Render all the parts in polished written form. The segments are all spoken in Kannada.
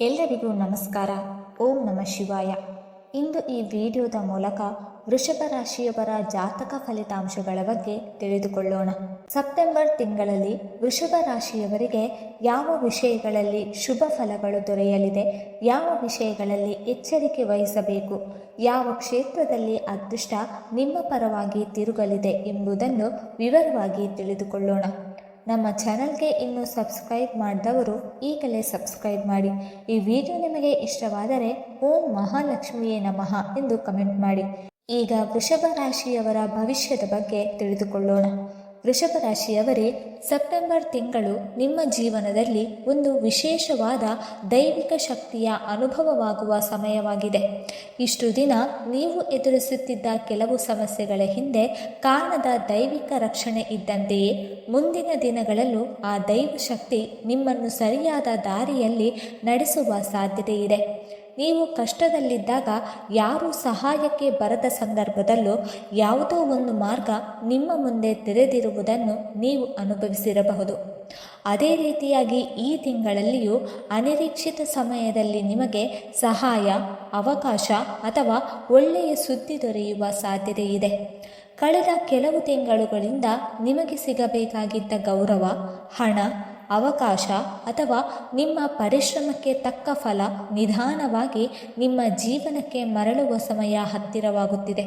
ಎಲ್ಲರಿಗೂ ನಮಸ್ಕಾರ. ಓಂ ನಮಃ ಶಿವಾಯ. ಇಂದು ಈ ವಿಡಿಯೋದ ಮೂಲಕ ವೃಷಭ ರಾಶಿಯವರ ಜಾತಕ ಫಲಿತಾಂಶಗಳ ಬಗ್ಗೆ ತಿಳಿದುಕೊಳ್ಳೋಣ. ಸೆಪ್ಟೆಂಬರ್ ತಿಂಗಳಲ್ಲಿ ವೃಷಭ ರಾಶಿಯವರಿಗೆ ಯಾವ ವಿಷಯಗಳಲ್ಲಿ ಶುಭ ಫಲಗಳು ದೊರೆಯಲಿದೆ, ಯಾವ ವಿಷಯಗಳಲ್ಲಿ ಎಚ್ಚರಿಕೆ ವಹಿಸಬೇಕು, ಯಾವ ಕ್ಷೇತ್ರದಲ್ಲಿ ಅದೃಷ್ಟ ನಿಮ್ಮ ಪರವಾಗಿ ತಿರುಗಲಿದೆ ಎಂಬುದನ್ನು ವಿವರವಾಗಿ ತಿಳಿದುಕೊಳ್ಳೋಣ. ನಮ್ಮ ಚಾನಲ್ಗೆ ಇನ್ನೂ ಸಬ್ಸ್ಕ್ರೈಬ್ ಮಾಡಿದವರು ಈಗಲೇ ಸಬ್ಸ್ಕ್ರೈಬ್ ಮಾಡಿ. ಈ ವಿಡಿಯೋ ನಿಮಗೆ ಇಷ್ಟವಾದರೆ ಓಂ ಮಹಾಲಕ್ಷ್ಮಿಯೇ ನಮಃ ಎಂದು ಕಮೆಂಟ್ ಮಾಡಿ. ಈಗ ವೃಷಭ ರಾಶಿಯವರ ಭವಿಷ್ಯದ ಬಗ್ಗೆ ತಿಳಿದುಕೊಳ್ಳೋಣ. ವೃಷಭ ರಾಶಿಯವರೇ, ಸೆಪ್ಟೆಂಬರ್ ತಿಂಗಳು ನಿಮ್ಮ ಜೀವನದಲ್ಲಿ ಒಂದು ವಿಶೇಷವಾದ ದೈವಿಕ ಶಕ್ತಿಯ ಅನುಭವವಾಗುವ ಸಮಯವಾಗಿದೆ. ಇಷ್ಟು ದಿನ ನೀವು ಎದುರಿಸುತ್ತಿದ್ದ ಕೆಲವು ಸಮಸ್ಯೆಗಳ ಹಿಂದೆ ಕಾರಣದ ದೈವಿಕ ರಕ್ಷಣೆ ಇದ್ದಂತೆಯೇ ಮುಂದಿನ ದಿನಗಳಲ್ಲೂ ಆ ದೈವ ಶಕ್ತಿ ನಿಮ್ಮನ್ನು ಸರಿಯಾದ ದಾರಿಯಲ್ಲಿ ನಡೆಸುವ ಸಾಧ್ಯತೆ ಇದೆ. ನೀವು ಕಷ್ಟದಲ್ಲಿದ್ದಾಗ ಯಾರೂ ಸಹಾಯಕ್ಕೆ ಬರದ ಸಂದರ್ಭದಲ್ಲೂ ಯಾವುದೋ ಒಂದು ಮಾರ್ಗ ನಿಮ್ಮ ಮುಂದೆ ತೆರೆದಿರುವುದನ್ನು ನೀವು ಅನುಭವಿಸಿರಬಹುದು. ಅದೇ ರೀತಿಯಾಗಿ ಈ ತಿಂಗಳಲ್ಲಿಯೂ ಅನಿರೀಕ್ಷಿತ ಸಮಯದಲ್ಲಿ ನಿಮಗೆ ಸಹಾಯ, ಅವಕಾಶ ಅಥವಾ ಒಳ್ಳೆಯ ಸುದ್ದಿ ದೊರೆಯುವ ಸಾಧ್ಯತೆ ಇದೆ. ಕಳೆದ ಕೆಲವು ತಿಂಗಳುಗಳಿಂದ ನಿಮಗೆ ಸಿಗಬೇಕಾಗಿದ್ದ ಗೌರವ, ಹಣ, ಅವಕಾಶ ಅಥವಾ ನಿಮ್ಮ ಪರಿಶ್ರಮಕ್ಕೆ ತಕ್ಕ ಫಲ ನಿಧಾನವಾಗಿ ನಿಮ್ಮ ಜೀವನಕ್ಕೆ ಮರಳುವ ಸಮಯ ಹತ್ತಿರವಾಗುತ್ತಿದೆ.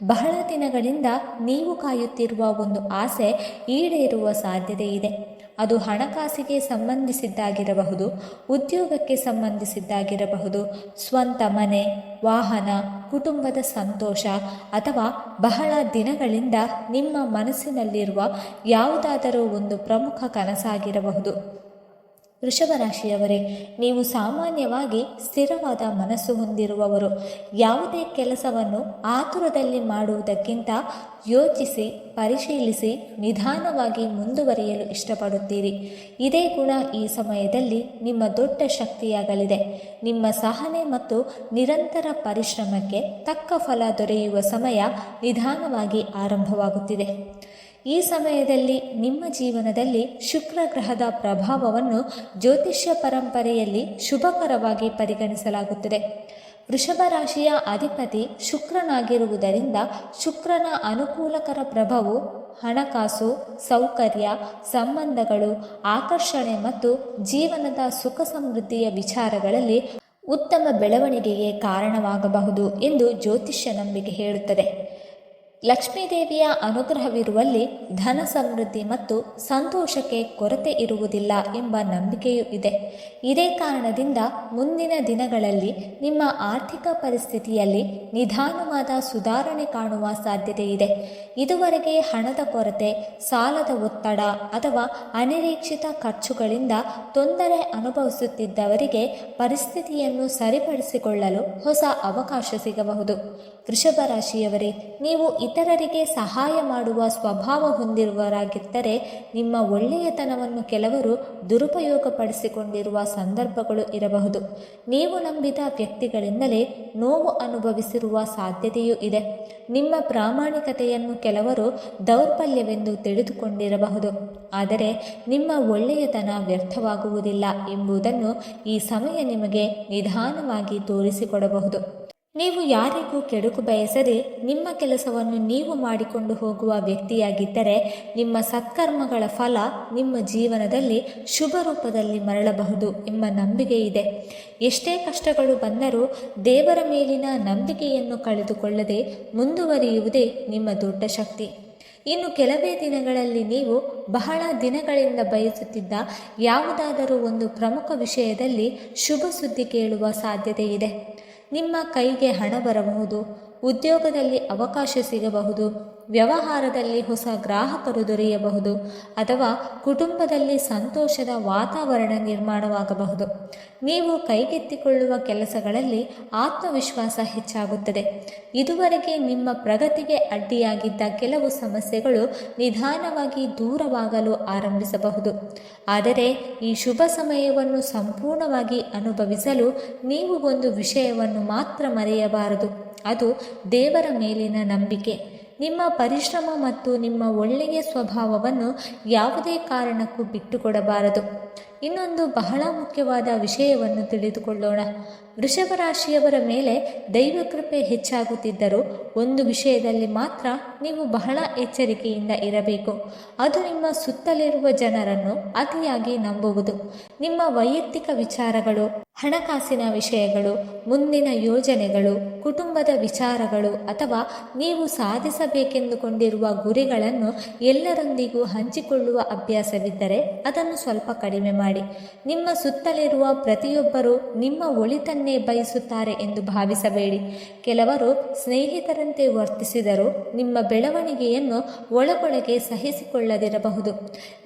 ಬಹಳ ದಿನಗಳಿಂದ ನೀವು ಕಾಯುತ್ತಿರುವ ಒಂದು ಆಸೆ ಈಡೇರುವ ಸಾಧ್ಯತೆ ಇದೆ. ಅದು ಹಣಕಾಸಿಗೆ ಸಂಬಂಧಿಸಿದ್ದಾಗಿರಬಹುದು, ಉದ್ಯೋಗಕ್ಕೆ ಸಂಬಂಧಿಸಿದ್ದಾಗಿರಬಹುದು, ಸ್ವಂತ ಮನೆ, ವಾಹನ, ಕುಟುಂಬದ ಸಂತೋಷ ಅಥವಾ ಬಹಳ ದಿನಗಳಿಂದ ನಿಮ್ಮ ಮನಸ್ಸಿನಲ್ಲಿರುವ ಯಾವುದಾದರೂ ಒಂದು ಪ್ರಮುಖ ಕನಸಾಗಿರಬಹುದು. ವೃಷಭ ರಾಶಿಯವರೇ, ನೀವು ಸಾಮಾನ್ಯವಾಗಿ ಸ್ಥಿರವಾದ ಮನಸ್ಸು ಹೊಂದಿರುವವರು. ಯಾವುದೇ ಕೆಲಸವನ್ನು ಆತುರದಲ್ಲಿ ಮಾಡುವುದಕ್ಕಿಂತ ಯೋಚಿಸಿ, ಪರಿಶೀಲಿಸಿ ನಿಧಾನವಾಗಿ ಮುಂದುವರಿಯಲು ಇಷ್ಟಪಡುತ್ತೀರಿ. ಇದೇ ಗುಣ ಈ ಸಮಯದಲ್ಲಿ ನಿಮ್ಮ ದೊಡ್ಡ ಶಕ್ತಿಯಾಗಲಿದೆ. ನಿಮ್ಮ ಸಹನೆ ಮತ್ತು ನಿರಂತರ ಪರಿಶ್ರಮಕ್ಕೆ ತಕ್ಕ ಫಲ ದೊರೆಯುವ ಸಮಯ ನಿಧಾನವಾಗಿ ಆರಂಭವಾಗುತ್ತಿದೆ. ಈ ಸಮಯದಲ್ಲಿ ನಿಮ್ಮ ಜೀವನದಲ್ಲಿ ಶುಕ್ರ ಗ್ರಹದ ಪ್ರಭಾವವನ್ನು ಜ್ಯೋತಿಷ್ಯ ಪರಂಪರೆಯಲ್ಲಿ ಶುಭಕರವಾಗಿ ಪರಿಗಣಿಸಲಾಗುತ್ತದೆ. ವೃಷಭ ರಾಶಿಯ ಅಧಿಪತಿ ಶುಕ್ರನಾಗಿರುವುದರಿಂದ ಶುಕ್ರನ ಅನುಕೂಲಕರ ಪ್ರಭಾವವು ಹಣಕಾಸು, ಸೌಕರ್ಯ, ಸಂಬಂಧಗಳು, ಆಕರ್ಷಣೆ ಮತ್ತು ಜೀವನದ ಸುಖ ಸಮೃದ್ಧಿಯ ವಿಚಾರಗಳಲ್ಲಿ ಉತ್ತಮ ಬೆಳವಣಿಗೆಗೆ ಕಾರಣವಾಗಬಹುದು ಎಂದು ಜ್ಯೋತಿಷ್ಯ ನಂಬಿಕೆ ಹೇಳುತ್ತದೆ. ಲಕ್ಷ್ಮೀದೇವಿಯ ಅನುಗ್ರಹವಿರುವಲ್ಲಿ ಧನ ಸಮೃದ್ಧಿ ಮತ್ತು ಸಂತೋಷಕ್ಕೆ ಕೊರತೆ ಇರುವುದಿಲ್ಲ ಎಂಬ ನಂಬಿಕೆಯೂ ಇದೆ. ಇದೇ ಕಾರಣದಿಂದ ಮುಂದಿನ ದಿನಗಳಲ್ಲಿ ನಿಮ್ಮ ಆರ್ಥಿಕ ಪರಿಸ್ಥಿತಿಯಲ್ಲಿ ನಿಧಾನವಾದ ಸುಧಾರಣೆ ಕಾಣುವ ಸಾಧ್ಯತೆ ಇದೆ. ಇದುವರೆಗೆ ಹಣದ ಕೊರತೆ, ಸಾಲದ ಒತ್ತಡ ಅಥವಾ ಅನಿರೀಕ್ಷಿತ ಖರ್ಚುಗಳಿಂದ ತೊಂದರೆ ಅನುಭವಿಸುತ್ತಿದ್ದವರಿಗೆ ಪರಿಸ್ಥಿತಿಯನ್ನು ಸರಿಪಡಿಸಿಕೊಳ್ಳಲು ಹೊಸ ಅವಕಾಶ ಸಿಗಬಹುದು. ವೃಷಭ ರಾಶಿಯವರೇ, ನೀವು ಇತರರಿಗೆ ಸಹಾಯ ಮಾಡುವ ಸ್ವಭಾವ ಹೊಂದಿರುವವರಾಗಿದ್ದರೆ ನಿಮ್ಮ ಒಳ್ಳೆಯತನವನ್ನು ಕೆಲವರು ದುರುಪಯೋಗಪಡಿಸಿಕೊಂಡಿರುವ ಸಂದರ್ಭಗಳು ಇರಬಹುದು. ನೀವು ನಂಬಿದ ವ್ಯಕ್ತಿಗಳಿಂದಲೇ ನೋವು ಅನುಭವಿಸಿರುವ ಸಾಧ್ಯತೆಯೂ ಇದೆ. ನಿಮ್ಮ ಪ್ರಾಮಾಣಿಕತೆಯನ್ನು ಕೆಲವರು ದೌರ್ಬಲ್ಯವೆಂದು ತಿಳಿದುಕೊಂಡಿರಬಹುದು. ಆದರೆ ನಿಮ್ಮ ಒಳ್ಳೆಯತನ ವ್ಯರ್ಥವಾಗುವುದಿಲ್ಲ ಎಂಬುದನ್ನು ಈ ಸಮಯ ನಿಮಗೆ ನಿಧಾನವಾಗಿ ತೋರಿಸಿಕೊಡಬಹುದು. ನೀವು ಯಾರಿಗೂ ಕೆಡುಕು ಬಯಸದೆ ನಿಮ್ಮ ಕೆಲಸವನ್ನು ನೀವು ಮಾಡಿಕೊಂಡು ಹೋಗುವ ವ್ಯಕ್ತಿಯಾಗಿದ್ದರೆ ನಿಮ್ಮ ಸತ್ಕರ್ಮಗಳ ಫಲ ನಿಮ್ಮ ಜೀವನದಲ್ಲಿ ಶುಭ ರೂಪದಲ್ಲಿ ಮರಳಬಹುದು ಎಂಬ ನಂಬಿಕೆ ಇದೆ. ಎಷ್ಟೇ ಕಷ್ಟಗಳು ಬಂದರೂ ದೇವರ ಮೇಲಿನ ನಂಬಿಕೆಯನ್ನು ಕಳೆದುಕೊಳ್ಳದೆ ಮುಂದುವರಿಯುವುದೇ ನಿಮ್ಮ ದೊಡ್ಡ ಶಕ್ತಿ. ಇನ್ನು ಕೆಲವೇ ದಿನಗಳಲ್ಲಿ ನೀವು ಬಹಳ ದಿನಗಳಿಂದ ಬಯಸುತ್ತಿದ್ದ ಯಾವುದಾದರೂ ಒಂದು ಪ್ರಮುಖ ವಿಷಯದಲ್ಲಿ ಶುಭ ಸುದ್ದಿ ಕೇಳುವ ಸಾಧ್ಯತೆ ಇದೆ. ನಿಮ್ಮ ಕೈಗೆ ಹಣ ಬರಬಹುದು, ಉದ್ಯೋಗದಲ್ಲಿ ಅವಕಾಶ ಸಿಗಬಹುದು, ವ್ಯವಹಾರದಲ್ಲಿ ಹೊಸ ಗ್ರಾಹಕರು ದೊರೆಯಬಹುದು ಅಥವಾ ಕುಟುಂಬದಲ್ಲಿ ಸಂತೋಷದ ವಾತಾವರಣ ನಿರ್ಮಾಣವಾಗಬಹುದು. ನೀವು ಕೈಗೆತ್ತಿಕೊಳ್ಳುವ ಕೆಲಸಗಳಲ್ಲಿ ಆತ್ಮವಿಶ್ವಾಸ ಹೆಚ್ಚಾಗುತ್ತದೆ. ಇದುವರೆಗೆ ನಿಮ್ಮ ಪ್ರಗತಿಗೆ ಅಡ್ಡಿಯಾಗಿದ್ದ ಕೆಲವು ಸಮಸ್ಯೆಗಳು ನಿಧಾನವಾಗಿ ದೂರವಾಗಲು ಆರಂಭಿಸಬಹುದು. ಆದರೆ ಈ ಶುಭ ಸಮಯವನ್ನು ಸಂಪೂರ್ಣವಾಗಿ ಅನುಭವಿಸಲು ನೀವು ಒಂದು ವಿಷಯವನ್ನು ಮಾತ್ರ ಮರೆಯಬಾರದು. ಅದು ದೇವರ ಮೇಲಿನ ನಂಬಿಕೆ. ನಿಮ್ಮ ಪರಿಶ್ರಮ ಮತ್ತು ನಿಮ್ಮ ಒಳ್ಳೆಯ ಸ್ವಭಾವವನ್ನು ಯಾವುದೇ ಕಾರಣಕ್ಕೂ ಬಿಟ್ಟುಕೊಡಬಾರದು. ಇನ್ನೊಂದು ಬಹಳ ಮುಖ್ಯವಾದ ವಿಷಯವನ್ನು ತಿಳಿದುಕೊಳ್ಳೋಣ. ವೃಷಭ ರಾಶಿಯವರ ಮೇಲೆ ದೈವಕೃಪೆ ಹೆಚ್ಚಾಗುತ್ತಿದ್ದರೂ ಒಂದು ವಿಷಯದಲ್ಲಿ ಮಾತ್ರ ನೀವು ಬಹಳ ಎಚ್ಚರಿಕೆಯಿಂದ ಇರಬೇಕು. ಅದು ನಿಮ್ಮ ಸುತ್ತಲಿರುವ ಜನರನ್ನು ಅತಿಯಾಗಿ ನಂಬುವುದು. ನಿಮ್ಮ ವೈಯಕ್ತಿಕ ವಿಚಾರಗಳು, ಹಣಕಾಸಿನ ವಿಷಯಗಳು, ಮುಂದಿನ ಯೋಜನೆಗಳು, ಕುಟುಂಬದ ವಿಚಾರಗಳು ಅಥವಾ ನೀವು ಸಾಧಿಸಬೇಕೆಂದುಕೊಂಡಿರುವ ಗುರಿಗಳನ್ನು ಎಲ್ಲರೊಂದಿಗೂ ಹಂಚಿಕೊಳ್ಳುವ ಅಭ್ಯಾಸವಿದ್ದರೆ ಅದನ್ನು ಸ್ವಲ್ಪ ಕಡಿಮೆ ಮಾಡಿ. ನಿಮ್ಮ ಸುತ್ತಲಿರುವ ಪ್ರತಿಯೊಬ್ಬರೂ ನಿಮ್ಮ ಒಳಿತನ್ನೇ ಬಯಸುತ್ತಾರೆ ಎಂದು ಭಾವಿಸಬೇಡಿ. ಕೆಲವರು ಸ್ನೇಹಿತರಂತೆ ವರ್ತಿಸಿದರೂ ನಿಮ್ಮ ಬೆಳವಣಿಗೆಯನ್ನು ಒಳಗೊಳಗೆ ಸಹಿಸಿಕೊಳ್ಳದಿರಬಹುದು.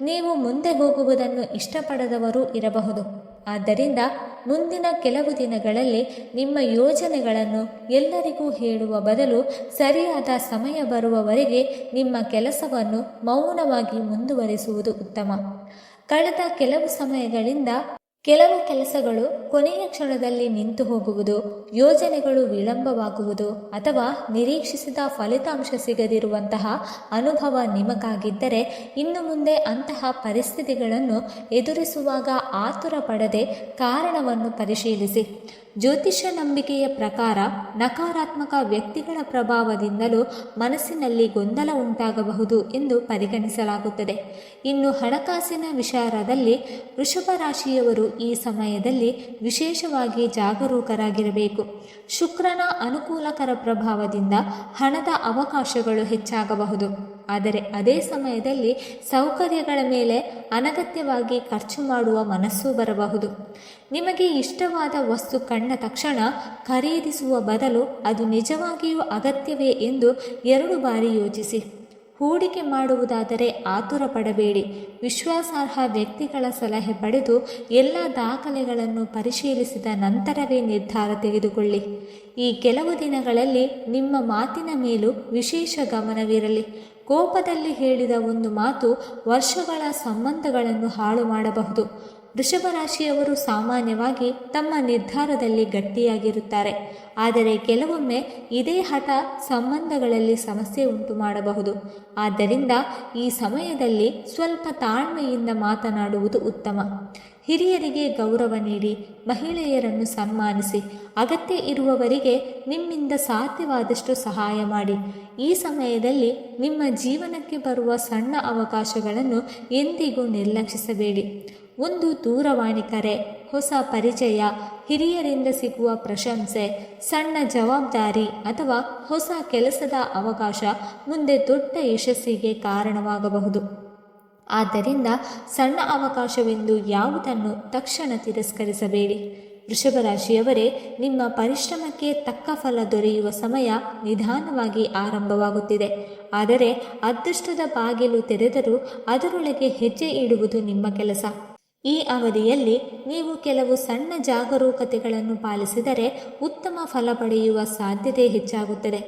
ನೀವು ಮುಂದೆ ಹೋಗುವುದನ್ನು ಇಷ್ಟಪಡದವರೂ ಇರಬಹುದು. ಆದ್ದರಿಂದ ಮುಂದಿನ ಕೆಲವು ದಿನಗಳಲ್ಲಿ ನಿಮ್ಮ ಯೋಜನೆಗಳನ್ನು ಎಲ್ಲರಿಗೂ ಹೇಳುವ ಬದಲು ಸರಿಯಾದ ಸಮಯ ಬರುವವರೆಗೆ ನಿಮ್ಮ ಕೆಲಸವನ್ನು ಮೌನವಾಗಿ ಮುಂದುವರಿಸುವುದು ಉತ್ತಮ. ಕಳೆದ ಕೆಲವು ಸಮಯಗಳಿಂದ ಕೆಲವು ಕೆಲಸಗಳು ಕೊನೆಯ ಕ್ಷಣದಲ್ಲಿ ನಿಂತು ಹೋಗುವುದು, ಯೋಜನೆಗಳು ವಿಳಂಬವಾಗುವುದು ಅಥವಾ ನಿರೀಕ್ಷಿಸಿದ ಫಲಿತಾಂಶ ಸಿಗದಿರುವಂತಹ ಅನುಭವ ನಿಮಗಾಗಿದ್ದರೆ ಇನ್ನು ಮುಂದೆ ಅಂತಹ ಪರಿಸ್ಥಿತಿಗಳನ್ನು ಎದುರಿಸುವಾಗ ಆತುರ ಪಡದೆ ಕಾರಣವನ್ನು ಪರಿಶೀಲಿಸಿ. ಜ್ಯೋತಿಷ್ಯ ನಂಬಿಕೆಯ ಪ್ರಕಾರ ನಕಾರಾತ್ಮಕ ವ್ಯಕ್ತಿಗಳ ಪ್ರಭಾವದಿಂದಲೂ ಮನಸ್ಸಿನಲ್ಲಿ ಗೊಂದಲ ಉಂಟಾಗಬಹುದು ಎಂದು ಪರಿಗಣಿಸಲಾಗುತ್ತದೆ. ಇನ್ನು ಹಣಕಾಸಿನ ವಿಚಾರದಲ್ಲಿ ವೃಷಭ ರಾಶಿಯವರು ಈ ಸಮಯದಲ್ಲಿ ವಿಶೇಷವಾಗಿ ಜಾಗರೂಕರಾಗಿರಬೇಕು. ಶುಕ್ರನ ಅನುಕೂಲಕರ ಪ್ರಭಾವದಿಂದ ಹಣದ ಅವಕಾಶಗಳು ಹೆಚ್ಚಾಗಬಹುದು. ಆದರೆ ಅದೇ ಸಮಯದಲ್ಲಿ ಸೌಕರ್ಯಗಳ ಮೇಲೆ ಅನಗತ್ಯವಾಗಿ ಖರ್ಚು ಮಾಡುವ ಮನಸ್ಸು ಬರಬಹುದು. ನಿಮಗೆ ಇಷ್ಟವಾದ ವಸ್ತು ಕಂಡ ತಕ್ಷಣ ಖರೀದಿಸುವ ಬದಲು ಅದು ನಿಜವಾಗಿಯೂ ಅಗತ್ಯವೇ ಎಂದು 2 ಬಾರಿ ಯೋಚಿಸಿ. ಹೂಡಿಕೆ ಮಾಡುವುದಾದರೆ ಆತುರ ಪಡಬೇಡಿ. ವಿಶ್ವಾಸಾರ್ಹ ವ್ಯಕ್ತಿಗಳ ಸಲಹೆ ಪಡೆದು ಎಲ್ಲ ದಾಖಲೆಗಳನ್ನು ಪರಿಶೀಲಿಸಿದ ನಂತರವೇ ನಿರ್ಧಾರ ತೆಗೆದುಕೊಳ್ಳಿ. ಈ ಕೆಲವು ದಿನಗಳಲ್ಲಿ ನಿಮ್ಮ ಮಾತಿನ ಮೇಲೂ ವಿಶೇಷ ಗಮನವಿರಲಿ. ಕೋಪದಲ್ಲಿ ಹೇಳಿದ ಒಂದು ಮಾತು ವರ್ಷಗಳ ಸಂಬಂಧಗಳನ್ನು ಹಾಳು ಮಾಡಬಹುದು. ವೃಷಭ ರಾಶಿಯವರು ಸಾಮಾನ್ಯವಾಗಿ ತಮ್ಮ ನಿರ್ಧಾರದಲ್ಲಿ ಗಟ್ಟಿಯಾಗಿರುತ್ತಾರೆ. ಆದರೆ ಕೆಲವೊಮ್ಮೆ ಇದೇ ಹಠ ಸಂಬಂಧಗಳಲ್ಲಿ ಸಮಸ್ಯೆ ಉಂಟು ಮಾಡಬಹುದು. ಆದ್ದರಿಂದ ಈ ಸಮಯದಲ್ಲಿ ಸ್ವಲ್ಪ ತಾಳ್ಮೆಯಿಂದ ಮಾತನಾಡುವುದು ಉತ್ತಮ. ಹಿರಿಯರಿಗೆ ಗೌರವ ನೀಡಿ, ಮಹಿಳೆಯರನ್ನು ಸನ್ಮಾನಿಸಿ, ಅಗತ್ಯ ಇರುವವರಿಗೆ ನಿಮ್ಮಿಂದ ಸಾಧ್ಯವಾದಷ್ಟು ಸಹಾಯ ಮಾಡಿ. ಈ ಸಮಯದಲ್ಲಿ ನಿಮ್ಮ ಜೀವನಕ್ಕೆ ಬರುವ ಸಣ್ಣ ಅವಕಾಶಗಳನ್ನು ಎಂದಿಗೂ ನಿರ್ಲಕ್ಷಿಸಬೇಡಿ. ಒಂದು ದೂರವಾಣಿ ಕರೆ, ಹೊಸ ಪರಿಚಯ, ಹಿರಿಯರಿಂದ ಸಿಗುವ ಪ್ರಶಂಸೆ, ಸಣ್ಣ ಜವಾಬ್ದಾರಿ ಅಥವಾ ಹೊಸ ಕೆಲಸದ ಅವಕಾಶ ಮುಂದೆ ದೊಡ್ಡ ಯಶಸ್ಸಿಗೆ ಕಾರಣವಾಗಬಹುದು. ಆದ್ದರಿಂದ ಸಣ್ಣ ಅವಕಾಶವೆಂದು ಯಾವುದನ್ನು ತಕ್ಷಣ ತಿರಸ್ಕರಿಸಬೇಡಿ. ವೃಷಭ ರಾಶಿಯವರೇ, ನಿಮ್ಮ ಪರಿಶ್ರಮಕ್ಕೆ ತಕ್ಕ ಫಲ ದೊರೆಯುವ ಸಮಯ ನಿಧಾನವಾಗಿ ಆರಂಭವಾಗುತ್ತಿದೆ. ಆದರೆ ಅದೃಷ್ಟದ ಬಾಗಿಲು ತೆರೆದರೂ ಅದರೊಳಗೆ ಹೆಜ್ಜೆ ಇಡುವುದು ನಿಮ್ಮ ಕೆಲಸ. ಈ ಅವಧಿಯಲ್ಲಿ ನೀವು ಕೆಲವು ಸಣ್ಣ ಜಾಗರೂಕತೆಗಳನ್ನು ಪಾಲಿಸಿದರೆ ಉತ್ತಮ ಫಲ ಪಡೆಯುವ ಸಾಧ್ಯತೆ ಹೆಚ್ಚಾಗುತ್ತದೆ.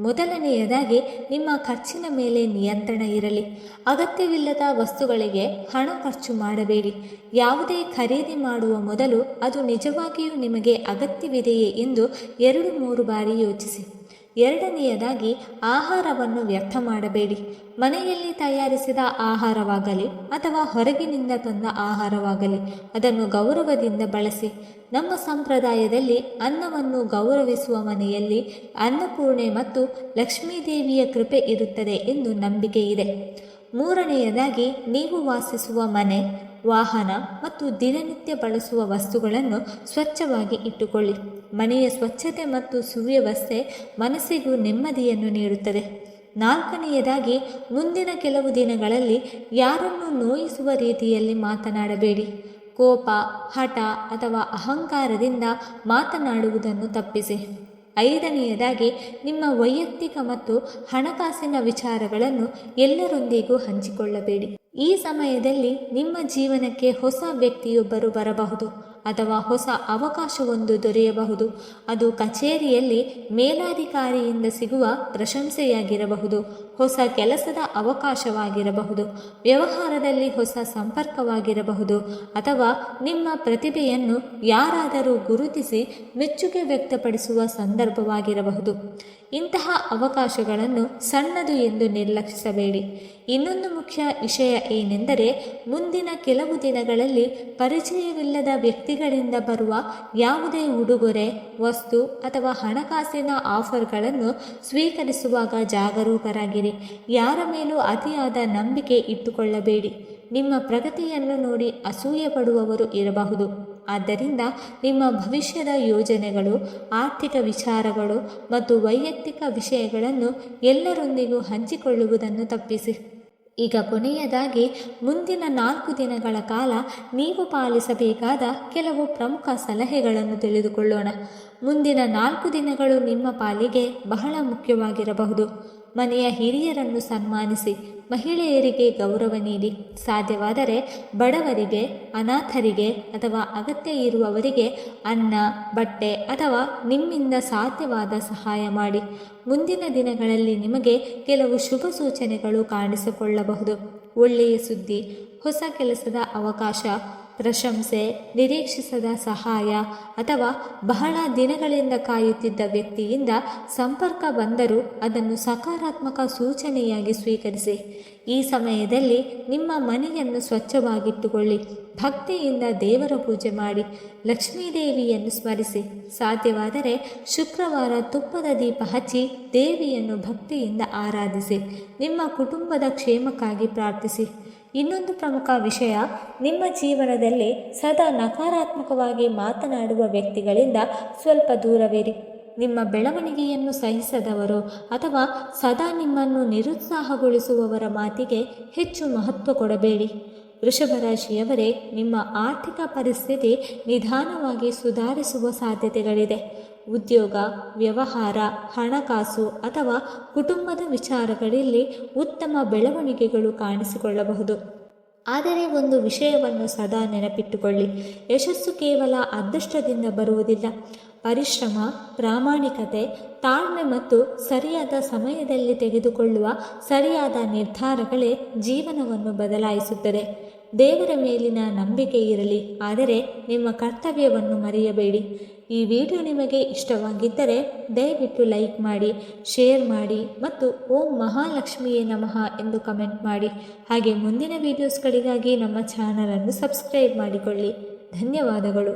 ಮೊದಲನೆಯದಾಗಿ ನಿಮ್ಮ ಖರ್ಚಿನ ಮೇಲೆ ನಿಯಂತ್ರಣ ಇರಲಿ. ಅಗತ್ಯವಿಲ್ಲದ ವಸ್ತುಗಳಿಗೆ ಹಣ ಖರ್ಚು ಮಾಡಬೇಡಿ. ಯಾವುದೇ ಖರೀದಿ ಮಾಡುವ ಮೊದಲು ಅದು ನಿಜವಾಗಿಯೂ ನಿಮಗೆ ಅಗತ್ಯವಿದೆಯೇ ಎಂದು 2-3 ಬಾರಿ ಯೋಚಿಸಿ. ಎರಡನೆಯದಾಗಿ ಆಹಾರವನ್ನು ವ್ಯರ್ಥ ಮಾಡಬೇಡಿ. ಮನೆಯಲ್ಲಿ ತಯಾರಿಸಿದ ಆಹಾರವಾಗಲಿ ಅಥವಾ ಹೊರಗಿನಿಂದ ತಂದ ಆಹಾರವಾಗಲಿ ಅದನ್ನು ಗೌರವದಿಂದ ಬಳಸಿ. ನಮ್ಮ ಸಂಪ್ರದಾಯದಲ್ಲಿ ಅನ್ನವನ್ನು ಗೌರವಿಸುವ ಮನೆಯಲ್ಲಿ ಅನ್ನಪೂರ್ಣೆ ಮತ್ತು ಲಕ್ಷ್ಮೀದೇವಿಯ ಕೃಪೆ ಇರುತ್ತದೆ ಎಂದು ನಂಬಿಕೆ ಇದೆ. ಮೂರನೆಯದಾಗಿ ನೀವು ವಾಸಿಸುವ ಮನೆ, ವಾಹನ ಮತ್ತು ದಿನನಿತ್ಯ ಬಳಸುವ ವಸ್ತುಗಳನ್ನು ಸ್ವಚ್ಛವಾಗಿ ಇಟ್ಟುಕೊಳ್ಳಿ. ಮನೆಯ ಸ್ವಚ್ಛತೆ ಮತ್ತು ಸುವ್ಯವಸ್ಥೆ ಮನಸ್ಸಿಗೂ ನೆಮ್ಮದಿಯನ್ನು ನೀಡುತ್ತದೆ. ನಾಲ್ಕನೆಯದಾಗಿ ಮುಂದಿನ ಕೆಲವು ದಿನಗಳಲ್ಲಿ ಯಾರನ್ನು ನೋಯಿಸುವ ರೀತಿಯಲ್ಲಿ ಮಾತನಾಡಬೇಡಿ. ಕೋಪ, ಹಠ ಅಥವಾ ಅಹಂಕಾರದಿಂದ ಮಾತನಾಡುವುದನ್ನು ತಪ್ಪಿಸಿ. ಐದನೆಯದಾಗಿ ನಿಮ್ಮ ವೈಯಕ್ತಿಕ ಮತ್ತು ಹಣಕಾಸಿನ ವಿಚಾರಗಳನ್ನು ಎಲ್ಲರೊಂದಿಗೂ ಹಂಚಿಕೊಳ್ಳಬೇಡಿ. ಈ ಸಮಯದಲ್ಲಿ ನಿಮ್ಮ ಜೀವನಕ್ಕೆ ಹೊಸ ವ್ಯಕ್ತಿಯೊಬ್ಬರು ಬರಬಹುದು ಅಥವಾ ಹೊಸ ಅವಕಾಶವೊಂದು ದೊರೆಯಬಹುದು. ಅದು ಕಚೇರಿಯಲ್ಲಿ ಮೇಲಾಧಿಕಾರಿಯಿಂದ ಸಿಗುವ ಪ್ರಶಂಸೆಯಾಗಿರಬಹುದು, ಹೊಸ ಕೆಲಸದ ಅವಕಾಶವಾಗಿರಬಹುದು, ವ್ಯವಹಾರದಲ್ಲಿ ಹೊಸ ಸಂಪರ್ಕವಾಗಿರಬಹುದು, ಅಥವಾ ನಿಮ್ಮ ಪ್ರತಿಭೆಯನ್ನು ಯಾರಾದರೂ ಗುರುತಿಸಿ ಮೆಚ್ಚುಗೆ ವ್ಯಕ್ತಪಡಿಸುವ ಸಂದರ್ಭವಾಗಿರಬಹುದು. ಇಂತಹ ಅವಕಾಶಗಳನ್ನು ಸಣ್ಣದು ಎಂದು ನಿರ್ಲಕ್ಷಿಸಬೇಡಿ. ಇನ್ನೊಂದು ಮುಖ್ಯ ವಿಷಯ ಏನೆಂದರೆ, ಮುಂದಿನ ಕೆಲವು ದಿನಗಳಲ್ಲಿ ಪರಿಚಯವಿಲ್ಲದ ವ್ಯಕ್ತಿಗಳಿಂದ ಬರುವ ಯಾವುದೇ ಉಡುಗೊರೆ, ವಸ್ತು ಅಥವಾ ಹಣಕಾಸಿನ ಆಫರ್ಗಳನ್ನು ಸ್ವೀಕರಿಸುವಾಗ ಜಾಗರೂಕರಾಗಿರಿ. ಯಾರ ಮೇಲೂ ಅತಿಯಾದ ನಂಬಿಕೆ ಇಟ್ಟುಕೊಳ್ಳಬೇಡಿ. ನಿಮ್ಮ ಪ್ರಗತಿಯನ್ನು ನೋಡಿ ಅಸೂಯೆ ಪಡುವವರು ಇರಬಹುದು. ಆದ್ದರಿಂದ ನಿಮ್ಮ ಭವಿಷ್ಯದ ಯೋಜನೆಗಳು, ಆರ್ಥಿಕ ವಿಚಾರಗಳು ಮತ್ತು ವೈಯಕ್ತಿಕ ವಿಷಯಗಳನ್ನು ಎಲ್ಲರೊಂದಿಗೂ ಹಂಚಿಕೊಳ್ಳುವುದನ್ನು ತಪ್ಪಿಸಿ. ಈಗ ಕೊನೆಯದಾಗಿ, ಮುಂದಿನ 4 ದಿನಗಳ ಕಾಲ ನೀವು ಪಾಲಿಸಬೇಕಾದ ಕೆಲವು ಪ್ರಮುಖ ಸಲಹೆಗಳನ್ನು ತಿಳಿದುಕೊಳ್ಳೋಣ. ಮುಂದಿನ 4 ದಿನಗಳು ನಿಮ್ಮ ಪಾಲಿಗೆ ಬಹಳ ಮುಖ್ಯವಾಗಿರಬಹುದು. ಮನೆಯ ಹಿರಿಯರನ್ನು ಸನ್ಮಾನಿಸಿ, ಮಹಿಳೆಯರಿಗೆ ಗೌರವ ನೀಡಿ, ಸಾಧ್ಯವಾದರೆ ಬಡವರಿಗೆ, ಅನಾಥರಿಗೆ ಅಥವಾ ಅಗತ್ಯ ಇರುವವರಿಗೆ ಅನ್ನ, ಬಟ್ಟೆ ಅಥವಾ ನಿಮ್ಮಿಂದ ಸಾಧ್ಯವಾದ ಸಹಾಯ ಮಾಡಿ. ಮುಂದಿನ ದಿನಗಳಲ್ಲಿ ನಿಮಗೆ ಕೆಲವು ಶುಭ ಸೂಚನೆಗಳು ಕಾಣಿಸಿಕೊಳ್ಳಬಹುದು. ಒಳ್ಳೆಯ ಸುದ್ದಿ, ಹೊಸ ಕೆಲಸದ ಅವಕಾಶ, ಪ್ರಶಂಸೆ, ನಿರೀಕ್ಷಿಸದ ಸಹಾಯ ಅಥವಾ ಬಹಳ ದಿನಗಳಿಂದ ಕಾಯುತ್ತಿದ್ದ ವ್ಯಕ್ತಿಯಿಂದ ಸಂಪರ್ಕ ಬಂದರೂ ಅದನ್ನು ಸಕಾರಾತ್ಮಕ ಸೂಚನೆಯಾಗಿ ಸ್ವೀಕರಿಸಿ. ಈ ಸಮಯದಲ್ಲಿ ನಿಮ್ಮ ಮನೆಯನ್ನು ಸ್ವಚ್ಛವಾಗಿಟ್ಟುಕೊಳ್ಳಿ, ಭಕ್ತಿಯಿಂದ ದೇವರ ಪೂಜೆ ಮಾಡಿ, ಲಕ್ಷ್ಮೀದೇವಿಯನ್ನು ಸ್ಮರಿಸಿ. ಸಾಧ್ಯವಾದರೆ ಶುಕ್ರವಾರ ತುಪ್ಪದ ದೀಪ ಹಚ್ಚಿ ದೇವಿಯನ್ನು ಭಕ್ತಿಯಿಂದ ಆರಾಧಿಸಿ. ನಿಮ್ಮ ಕುಟುಂಬದ ಕ್ಷೇಮಕ್ಕಾಗಿ ಪ್ರಾರ್ಥಿಸಿ. ಇನ್ನೊಂದು ಪ್ರಮುಖ ವಿಷಯ, ನಿಮ್ಮ ಜೀವನದಲ್ಲಿ ಸದಾ ನಕಾರಾತ್ಮಕವಾಗಿ ಮಾತನಾಡುವ ವ್ಯಕ್ತಿಗಳಿಂದ ಸ್ವಲ್ಪ ದೂರವಿರಿ. ನಿಮ್ಮ ಬೆಳವಣಿಗೆಯನ್ನು ಸಹಿಸದವರು ಅಥವಾ ಸದಾ ನಿಮ್ಮನ್ನು ನಿರುತ್ಸಾಹಗೊಳಿಸುವವರ ಮಾತಿಗೆ ಹೆಚ್ಚು ಮಹತ್ವ ಕೊಡಬೇಡಿ. ವೃಷಭ ರಾಶಿಯವರೇ, ನಿಮ್ಮ ಆರ್ಥಿಕ ಪರಿಸ್ಥಿತಿ ನಿಧಾನವಾಗಿ ಸುಧಾರಿಸುವ ಸಾಧ್ಯತೆಗಳಿದೆ. ಉದ್ಯೋಗ, ವ್ಯವಹಾರ, ಹಣಕಾಸು ಅಥವಾ ಕುಟುಂಬದ ವಿಚಾರಗಳಲ್ಲಿ ಉತ್ತಮ ಬೆಳವಣಿಗೆಗಳು ಕಾಣಿಸಿಕೊಳ್ಳಬಹುದು. ಆದರೆ ಒಂದು ವಿಷಯವನ್ನು ಸದಾ ನೆನಪಿಟ್ಟುಕೊಳ್ಳಿ, ಯಶಸ್ಸು ಕೇವಲ ಅದೃಷ್ಟದಿಂದ ಬರುವುದಿಲ್ಲ. ಪರಿಶ್ರಮ, ಪ್ರಾಮಾಣಿಕತೆ, ತಾಳ್ಮೆ ಮತ್ತು ಸರಿಯಾದ ಸಮಯದಲ್ಲಿ ತೆಗೆದುಕೊಳ್ಳುವ ಸರಿಯಾದ ನಿರ್ಧಾರಗಳೇ ಜೀವನವನ್ನು ಬದಲಾಯಿಸುತ್ತದೆ. ದೇವರ ಮೇಲಿನ ನಂಬಿಕೆ ಇರಲಿ, ಆದರೆ ನಿಮ್ಮ ಕರ್ತವ್ಯವನ್ನು ಮರೆಯಬೇಡಿ. ಈ ವಿಡಿಯೋ ನಿಮಗೆ ಇಷ್ಟವಾಗಿದ್ದರೆ ದಯವಿಟ್ಟು ಲೈಕ್ ಮಾಡಿ, ಶೇರ್ ಮಾಡಿ ಮತ್ತು ಓಂ ಮಹಾಲಕ್ಷ್ಮಿಯೇ ನಮಃ ಎಂದು ಕಮೆಂಟ್ ಮಾಡಿ. ಹಾಗೆ ಮುಂದಿನ ವಿಡಿಯೋಸ್ಗಳಿಗಾಗಿ ನಮ್ಮ ಚಾನಲನ್ನು ಸಬ್ಸ್ಕ್ರೈಬ್ ಮಾಡಿಕೊಳ್ಳಿ. ಧನ್ಯವಾದಗಳು.